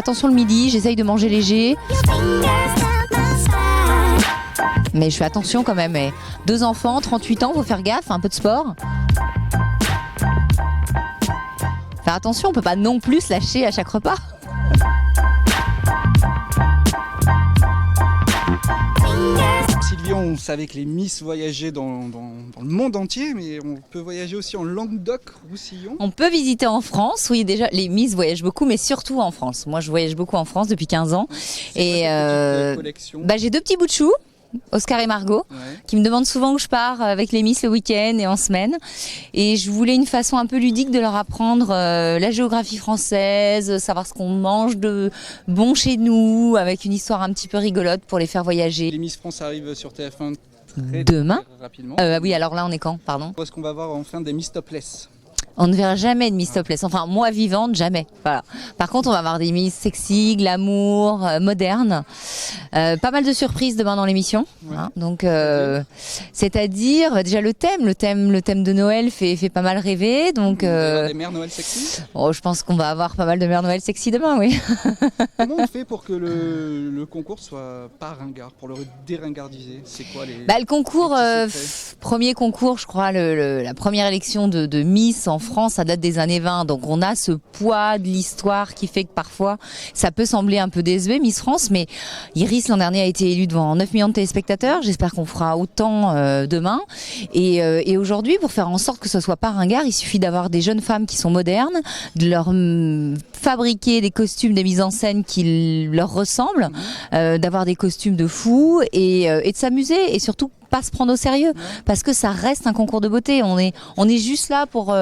attention le midi, j'essaye de manger léger. Mais je fais attention quand même. 2 enfants, 38 ans, faut faire gaffe, un peu de sport. Faire attention, on peut pas non plus se lâcher à chaque repas. Sylvie, on savait que les Miss voyageaient dans le monde entier, mais on peut voyager aussi en Languedoc-Roussillon. On peut visiter en France, oui, déjà, les Miss voyagent beaucoup, mais surtout en France. Moi, je voyage beaucoup en France depuis 15 ans. Et collection. J'ai 2 petits bouts de chou. Oscar et Margot, qui me demandent souvent où je pars avec les Miss le week-end et en semaine. Et je voulais une façon un peu ludique de leur apprendre la géographie française, savoir ce qu'on mange de bon chez nous, avec une histoire un petit peu rigolote pour les faire voyager. Les Miss France arrivent sur TF1 demain. très rapidement. Oui, alors là, on est quand, pardon? Est-ce qu'on va voir enfin des Miss Topless? On ne verra jamais de Miss Topless. Enfin, moi vivante, jamais. Voilà. Par contre, on va avoir des Miss sexy, glamour, modernes. Pas mal de surprises demain dans l'émission. Ouais. Hein, donc, c'est-à-dire déjà le thème de Noël fait pas mal rêver. Donc, Des mères Noël sexy. Je pense qu'on va avoir pas mal de mères Noël sexy demain, oui. Comment on fait pour que le concours soit pas ringard, pour le déringardiser? C'est quoi les le concours, premier concours, je crois, la première élection de Miss en France, ça date des années 20. Donc on a ce poids de l'histoire qui fait que parfois ça peut sembler un peu désuet, Miss France, mais Iris l'an dernier a été élue devant 9 millions de téléspectateurs. J'espère qu'on fera autant demain. Et aujourd'hui, pour faire en sorte que ce soit pas ringard, il suffit d'avoir des jeunes femmes qui sont modernes, de leur fabriquer des costumes, des mises en scène qui leur ressemblent, d'avoir des costumes de fous et de s'amuser et surtout pas se prendre au sérieux, parce que ça reste un concours de beauté. On est juste là pour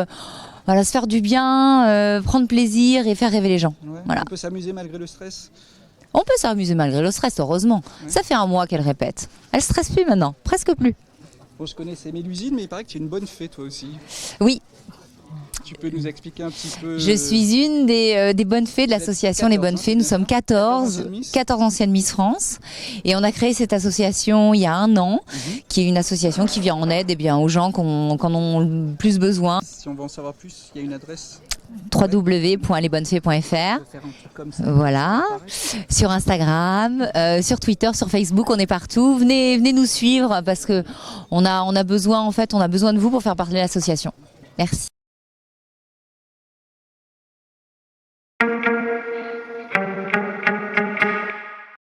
se faire du bien, prendre plaisir et faire rêver les gens. Voilà. On peut s'amuser malgré le stress. On peut s'amuser malgré le stress, heureusement. Ça fait un mois qu'elle répète. Elle stresse plus maintenant, presque plus. Bon, je connaissais Mélusine, mais il paraît que tu es une bonne fée toi aussi. Oui. Tu peux nous expliquer un petit peu? Je suis une des bonnes fées de l'association Les Bonnes Fées. Nous sommes 14 anciennes Miss France. Et on a créé cette association il y a 1 an, qui est une association qui vient en aide aux gens qui en ont le plus besoin. Si on veut en savoir plus, il y a une adresse www.lesbonnesfées.fr. Voilà, sur Instagram, sur Twitter, sur Facebook, on est partout. Venez nous suivre parce que on a besoin de vous pour faire partie de l'association. Merci.